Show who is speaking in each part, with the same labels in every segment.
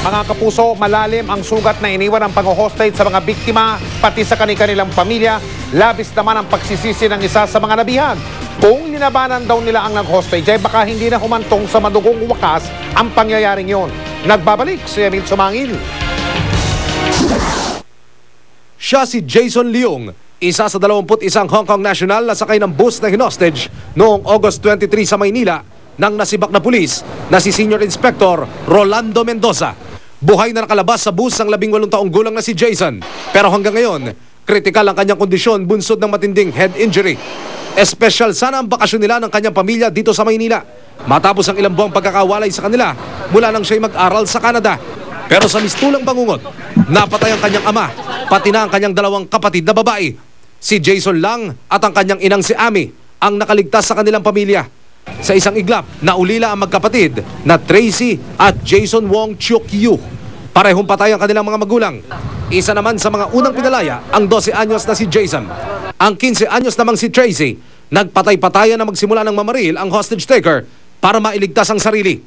Speaker 1: Mga kapuso, malalim ang sugat na iniwan ng pang-hostage sa mga biktima, pati sa kanilang pamilya. Labis naman ang pagsisisi ng isa sa mga nabihan. Kung linabanan daw nila ang nag-hostage, ay baka hindi na humantong sa madugong wakas ang pangyayaring yon. Nagbabalik si Emil Sumangil.
Speaker 2: Siya si Jason Leong, isa sa 21 Hong Kong national na sakay ng bus na hinostage noong August 23 sa Maynila ng nasibak na pulis na si Senior Inspector Rolando Mendoza. Buhay na nakalabas sa bus ang 18 taong gulang na si Jason. Pero hanggang ngayon, kritikal ang kanyang kondisyon bunsod ng matinding head injury. Espesyal sana ang bakasyon nila ng kanyang pamilya dito sa Maynila matapos ang ilang buwang pagkakawalay sa kanila mula nang siya'y mag-aral sa Canada. Pero sa mistulang bangungot, napatay ang kanyang ama, pati na ang kanyang dalawang kapatid na babae. Si Jason lang at ang kanyang inang si Amy ang nakaligtas sa kanilang pamilya. Sa isang iglap, naulila ang magkapatid na Tracy at Jason Wong Chuk Yu. Parehong patay ang kanilang mga magulang. Isa naman sa mga unang pinalaya ang 12 anyos na si Jason. Ang 15 anyos namang si Tracy, nagpatay-patayan na magsimula ng mamaril ang hostage taker para mailigtas ang sarili.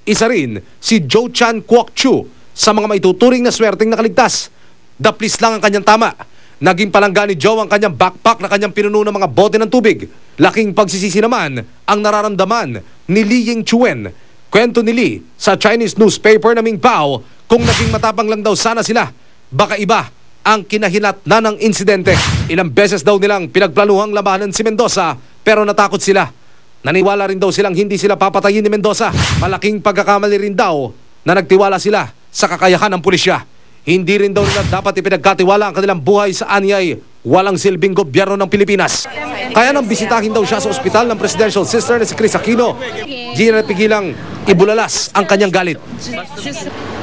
Speaker 2: Isa rin si Joe Chan Kwok Chu sa mga maituturing na swerteng nakaligtas. Daplis lang ang kanyang tama. Naging palangga ni Joe ang kanyang backpack na kanyang pinuno ng mga bote ng tubig. Laking pagsisisi naman ang nararamdaman ni Li Yingchuen. Kwento ni Li sa Chinese newspaper na Mingpao, kung naging matapang lang daw sana sila, baka iba ang kinahinat na ng insidente. Ilang beses daw nilang pinagplanuhang labanan si Mendoza pero natakot sila. Naniwala rin daw silang hindi sila papatayin ni Mendoza. Malaking pagkakamali rin daw na nagtiwala sila sa kakayahan ng pulisya. Hindi rin daw nila dapat ipinagkatiwala ang kanilang buhay sa anyay walang silbing gobyerno ng Pilipinas. Kaya nang bisitahin daw siya sa ospital ng presidential sister na si Chris Aquino, di na napigilang ibulalas ang kanyang galit.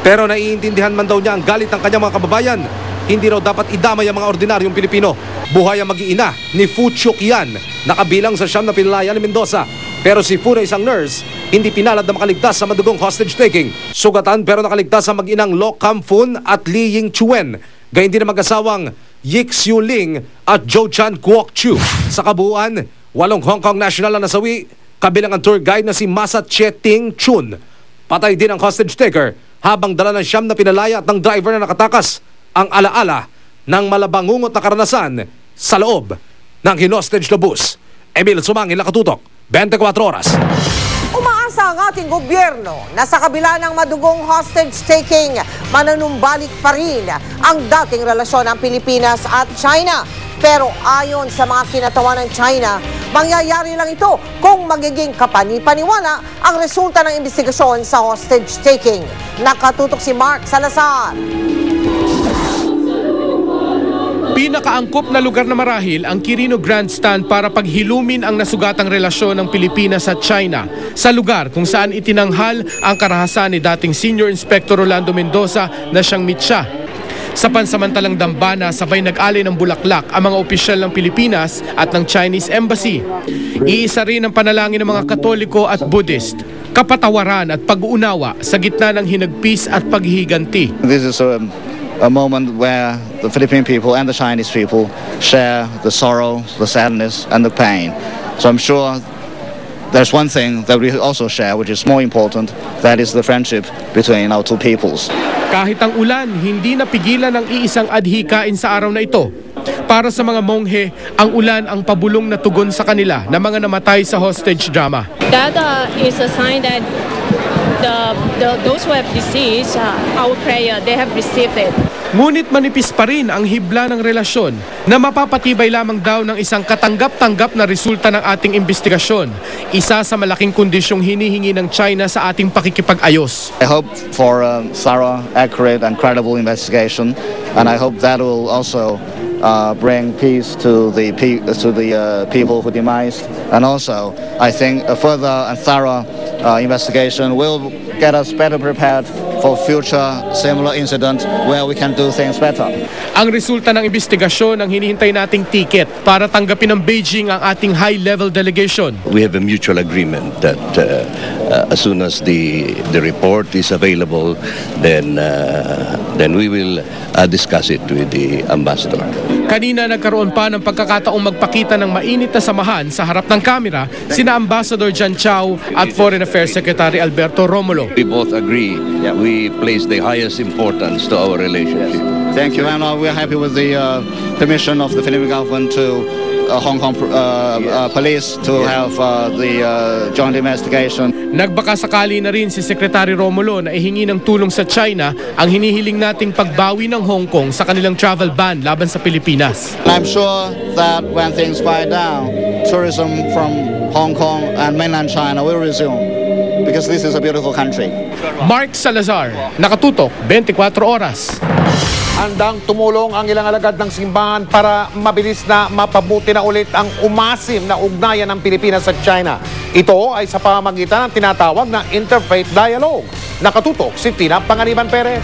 Speaker 2: Pero naiintindihan man daw niya ang galit ng kanyang mga kababayan. Hindi raw dapat idamay ang mga ordinaryong Pilipino. Buhay ang mag-iina ni Fu Chuk Yan, nakabilang sa siyam na pinalaya ni Mendoza. Pero si Fu na isang nurse, hindi pinalad na makaligtas sa madugong hostage-taking. Sugatan pero nakaligtas sa mag-inang Lo Kam Fun at Li Yingchuen. Gayun din ang mag-asawang Yik Siu Ling at Joe Chan Kwok Chu. Sa kabuuan, 8 Hong Kong national na nasawi, kabilang ang tour guide na si Masa Che Ting Chun. Patay din ang hostage taker habang dala ng siyam na pinalaya at ng driver na nakatakas. Ang alaala ng malabangungot na karanasan sa loob ng hinostage na bus. Emil Sumangil, nakatutok, 24 oras.
Speaker 3: Umaasa ang ating gobyerno na sa kabila ng madugong hostage-taking, mananumbalik pa rin ang dating relasyon ng Pilipinas at China. Pero ayon sa mga kinatawan ng China, mangyayari lang ito kung magiging kapani-paniwala ang resulta ng investigasyon sa hostage-taking. Nakatutok si Mark Salazar.
Speaker 4: Pinakaangkop na lugar na marahil ang Quirino Grandstand para paghilumin ang nasugatang relasyon ng Pilipinas at China sa lugar kung saan itinanghal ang karahasan ni dating Senior Inspector Rolando Mendoza na siyang mitsa. Sa pansamantalang dambana, sabay nag-alay ng bulaklak ang mga opisyal ng Pilipinas at ng Chinese Embassy. Iisa rin ang panalangin ng mga Katoliko at Buddhist, kapatawaran at pag-uunawa sa gitna ng hinagpis at paghihiganti.
Speaker 5: This is a moment where the Philippine people and the Chinese people share the sorrow, the sadness, and the pain. So I'm sure there's one thing that we also share, which is more important, that is the friendship between our two peoples.
Speaker 4: Kahit ang ulan, hindi napigilan ang iisang adhikain sa araw na ito. Para sa mga monghe, ang ulan ang pabulong na tugon sa kanila na mga namatay sa hostage drama.
Speaker 6: That is a sign that those who have deceased, our prayer, they have received it.
Speaker 4: Ngunit manipis pa rin ang hibla ng relasyon na mapapatibay lamang daw ng isang katanggap-tanggap na resulta ng ating investigasyon. Isa sa malaking kondisyong hinihingi ng China sa ating pakikipag-ayos.
Speaker 5: I hope for a thorough, accurate, and credible investigation, and I hope that will also bring peace to the people who demised. And also, I think a further and thorough investigation will get us better prepared for future similar incidents where we can do things better.
Speaker 4: Ang resulta ng investigasyon ang hinihintay nating ticket para tanggapin ng Beijing ang ating high-level delegation.
Speaker 7: We have a mutual agreement that as soon as the report is available, then we will discuss it with the ambassador.
Speaker 4: Kanina nagkaroon pa ng pagkakataong magpakita ng mainit na samahan sa harap ng kamera sina Ambassador Jan Chao at Foreign Affairs Secretary Alberto Romulo.
Speaker 7: We both agree we place the highest importance to our relationship.
Speaker 5: Thank you, and we're happy with the permission of the Philippine government to Hong Kong police to have the joint investigation.
Speaker 4: Nagbaka sakali na rin si Secretary Romulo na ihingi ng tulong sa China ang hinihiling nating pagbawi ng Hong Kong sa kanilang travel ban laban sa Pilipinas.
Speaker 5: I'm sure that when things quiet down, tourism from Hong Kong and mainland China will resume because this is a beautiful country.
Speaker 4: Mark Salazar, Nakatutok, 24 Oras.
Speaker 1: Handang tumulong ang ilang alagad ng simbahan para mabilis na mapabuti na ulit ang umasim na ugnayan ng Pilipinas at China. Ito ay sa pamamagitan ng tinatawag na Interfaith Dialogue. Nakatutok si Tina Panganiban Perez.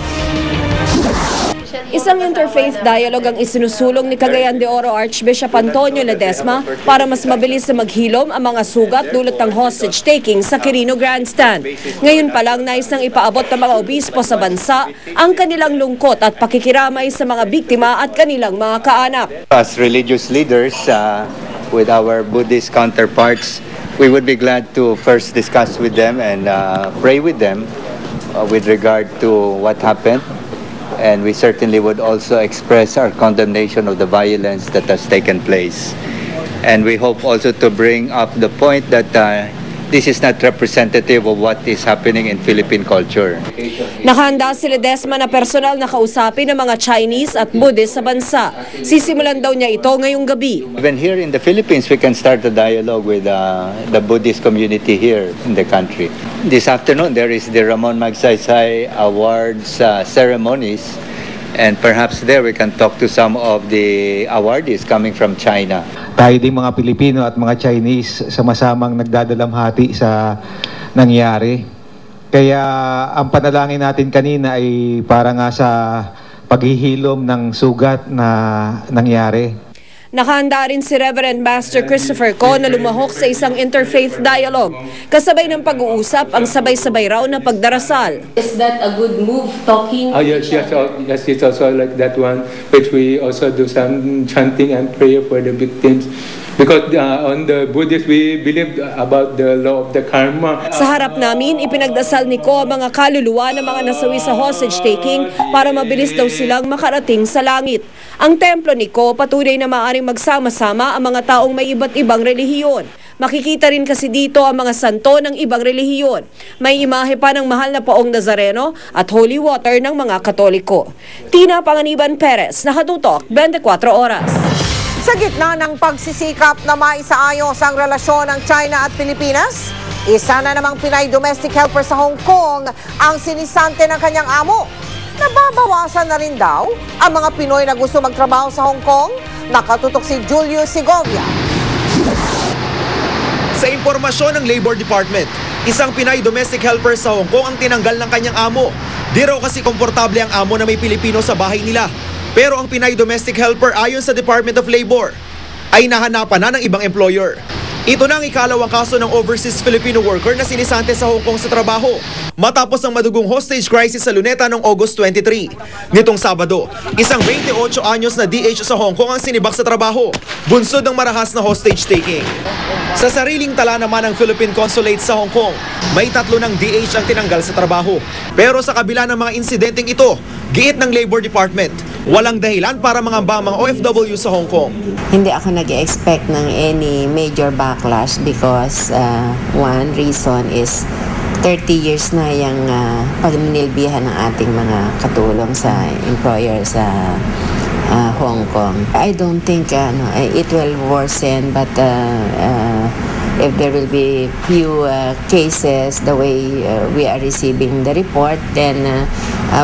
Speaker 8: Isang interfaith dialogue ang isinusulong ni Cagayan de Oro Archbishop Antonio Ledesma para mas mabilis na maghilom ang mga sugat dulot ng hostage-taking sa Quirino Grandstand. Ngayon pa lang nais nang ipaabot ng mga obispo sa bansa ang kanilang lungkot at pakikiramay sa mga biktima at kanilang mga kaanak.
Speaker 9: As religious leaders with our Buddhist counterparts, we would be glad to first discuss with them and pray with them with regard to what happened. And we certainly would also express our condemnation of the violence that has taken place. And we hope also to bring up the point that this is not representative of what is happening in Philippine culture.
Speaker 8: Nakahanda si Ledesma na personal na kausapin ng mga Chinese at Buddhist sa bansa. Sisimulan daw niya ito ngayong gabi.
Speaker 9: Even here in the Philippines, we can start a dialogue with the Buddhist community here in the country. This afternoon, there is the Ramon Magsaysay Awards ceremonies. And perhaps there we can talk to some of the awardees coming from China.
Speaker 10: Tayo din mga Pilipino at mga Chinese sama-samang nagdadalamhati sa nangyari. Kaya ang panalangin natin kanina ay para nga sa paghihilom ng sugat na nangyari.
Speaker 8: Nakahanda rin si Reverend Master Christopher Ko na lumahok sa isang interfaith dialogue. Kasabay ng pag-uusap ang sabay-sabay raw na pagdarasal.
Speaker 11: Is that a good move, talking?
Speaker 12: Yes, it's also like that one, which we also do some chanting and prayer for the victims. Because on the Buddhist, we believe about the law of the karma.
Speaker 8: Sa harap namin, ipinagdasal ni Ko ang mga kaluluwa ng mga nasawi sa hostage-taking para mabilis daw silang makarating sa langit. Ang templo ni Ko patuloy na maaaring magsama-sama ang mga taong may iba't ibang relihiyon. Makikita rin kasi dito ang mga santo ng ibang relihiyon. May imahe pa ng mahal na Poong Nazareno at holy water ng mga Katoliko. Tina Panganiban Perez, Nakatutok, 24 Oras.
Speaker 3: Sa gitna ng pagsisikap na maisaayos ang relasyon ng China at Pilipinas, isa na namang Pinay domestic helper sa Hong Kong ang sinisante ng kanyang amo. Nababawasan na rin daw ang mga Pinoy na gusto magtrabaho sa Hong Kong. Nakatutok si Julio Segovia.
Speaker 2: Sa impormasyon ng Labor Department, isang Pinay domestic helper sa Hong Kong ang tinanggal ng kanyang amo. Di raw kasi komportable ang amo na may Pilipino sa bahay nila. Pero ang Pinay domestic helper ayon sa Department of Labor ay nahanapan na ng ibang employer. Ito na ang ikalawang kaso ng overseas Filipino worker na sinisante sa Hong Kong sa trabaho matapos ang madugong hostage crisis sa Luneta noong August 23. Nitong Sabado, isang 28 anyos na DH sa Hong Kong ang sinibak sa trabaho, bunsod ng marahas na hostage taking. Sa sariling tala naman ng Philippine Consulate sa Hong Kong, may 3 ng DH ang tinanggal sa trabaho. Pero sa kabila ng mga insidenteng ito, giit ng Labor Department, walang dahilan para mangamba ang mga OFW sa Hong Kong.
Speaker 13: Hindi ako nag-expect ng any major backlash because one reason is 30 years na yung pagminilbihan ng ating mga katulong sa employer sa Hong Kong. I don't think it will worsen, but if there will be few cases the way we are receiving the report, then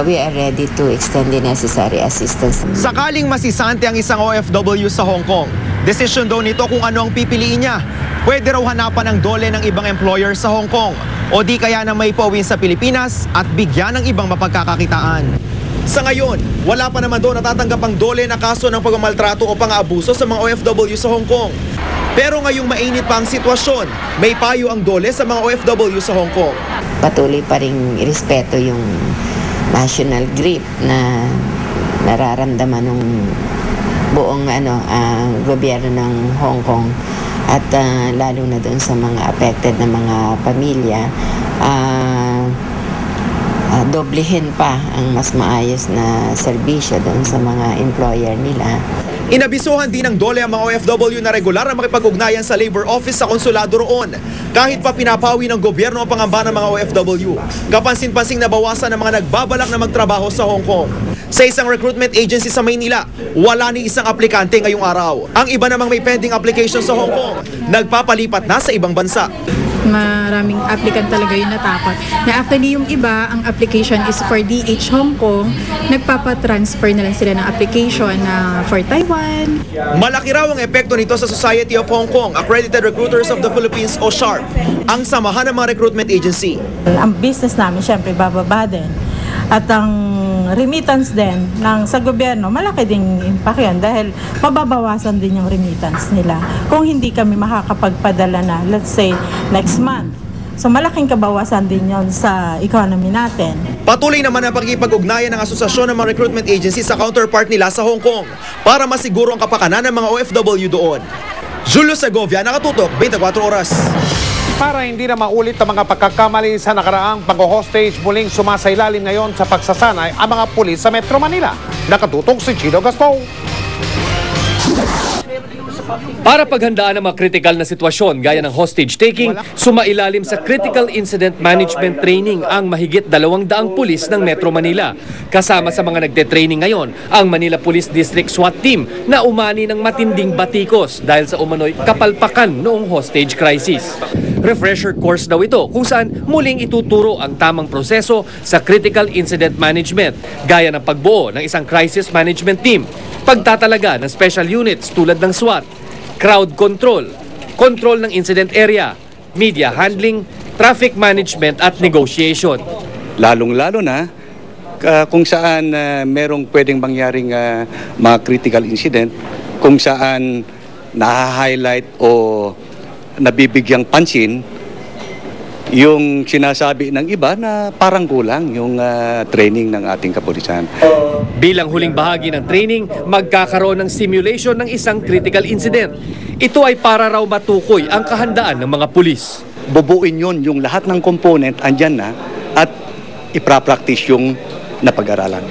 Speaker 13: we are ready to extend the necessary assistance.
Speaker 2: Sakaling masisante ang isang OFW sa Hong Kong, desisyon daw nito kung ano ang pipiliin niya. Pwede raw hanapan ng dole ng ibang employer sa Hong Kong o di kaya na may pauwi sa Pilipinas at bigyan ng ibang mapagkakakitaan. Sa ngayon, wala pa naman doon natatanggap ang dole na kaso ng pagmamaltrato o pang-aabuso sa mga OFW sa Hong Kong. Pero ngayong mainit pa ang sitwasyon, may payo ang dole sa mga OFW sa Hong Kong.
Speaker 13: Patuloy pa rin irespeto yung national grief na nararamdaman ng buong gobyerno ng Hong Kong at lalo na doon sa mga affected na mga pamilya, doblehin pa ang mas maayos na serbisyo doon sa mga employer nila.
Speaker 14: Inabisuhan din ng DOLE ang mga OFW na regular na makipag-ugnayan sa labor office sa konsulado roon. Kahit pa pinapawi ng gobyerno ang pangamba ng mga OFW, kapansin-pansing nabawasan ang mga nagbabalak na magtrabaho sa Hong Kong. Sa isang recruitment agency sa Maynila, wala ni isang aplikante ngayong araw. Ang iba namang may pending application sa Hong Kong, nagpapalipat na sa ibang bansa.
Speaker 15: Maraming applicant talaga yung natakot. Na actually yung iba, ang application is for DH Hong Kong, nagpapatransfer na lang sila ng application na for Taiwan.
Speaker 14: Malaki raw ang epekto nito sa Society of Hong Kong, Accredited Recruiters of the Philippines o SHARP, ang samahan ng mga recruitment agency.
Speaker 16: Ang business namin syempre bababa din. At ang remittance din sa gobyerno, malaki ding impact yan dahil mababawasan din yung remittance nila kung hindi kami makakapagpadala na, let's say, next month. So malaking kabawasan din yon sa economy natin.
Speaker 14: Patuloy naman ang pagkipag-ugnayan ng asosasyon ng mga recruitment agency sa counterpart nila sa Hong Kong para masiguro ang kapakanan ng mga OFW doon. Julio Segovia, Nakatutok, 24 Oras.
Speaker 1: Para hindi na maulit ang mga pagkakamali sa nakaraang pag-hostage, muling sumasailalim ngayon sa pagsasanay ang mga pulis sa Metro Manila. Nakatutok si Chino Gasto.
Speaker 17: Para paghandaan ang mga critical na sitwasyon gaya ng hostage taking, sumailalim sa Critical Incident Management Training ang mahigit 200 pulis ng Metro Manila. Kasama sa mga nagte-training ngayon ang Manila Police District SWAT Team na umani ng matinding batikos dahil sa umano'y kapalpakan noong hostage crisis. Refresher course daw ito kung saan muling ituturo ang tamang proseso sa Critical Incident Management gaya ng pagbuo ng isang crisis management team, pagtatalaga ng special units tulad ng SWAT, crowd control, control ng incident area, media handling, traffic management at negotiation.
Speaker 18: Lalong-lalo na kung saan merong pwedeng mangyaring mga critical incident, kung saan na-highlight o nabibigyang pansin yung sinasabi ng iba na parang kulang yung training ng ating kapulisan.
Speaker 17: Bilang huling bahagi ng training, magkakaroon ng simulation ng isang critical incident. Ito ay para raw matukoy ang kahandaan ng mga pulis.
Speaker 18: Bubuin yun, yung lahat ng component andyan na at ipra-practice yung napag-aralan.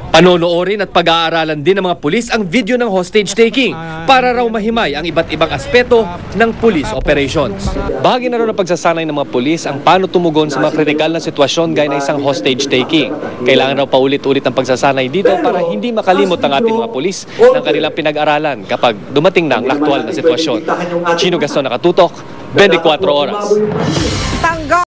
Speaker 17: Panonoorin at pag-aaralan din ng mga pulis ang video ng hostage taking para raw mahimay ang iba't ibang aspeto ng police operations. Bahagi na raw ng pagsasanay ng mga pulis ang paano tumugon sa mga kritikal na sitwasyon gaya ng isang hostage taking. Kailangan raw paulit-ulit ang pagsasanay dito para hindi makalimot ang ating mga pulis ng kanilang pinag-aralan kapag dumating na ang aktual na sitwasyon. Chino Gaston, Nakatutok, 24 Oras.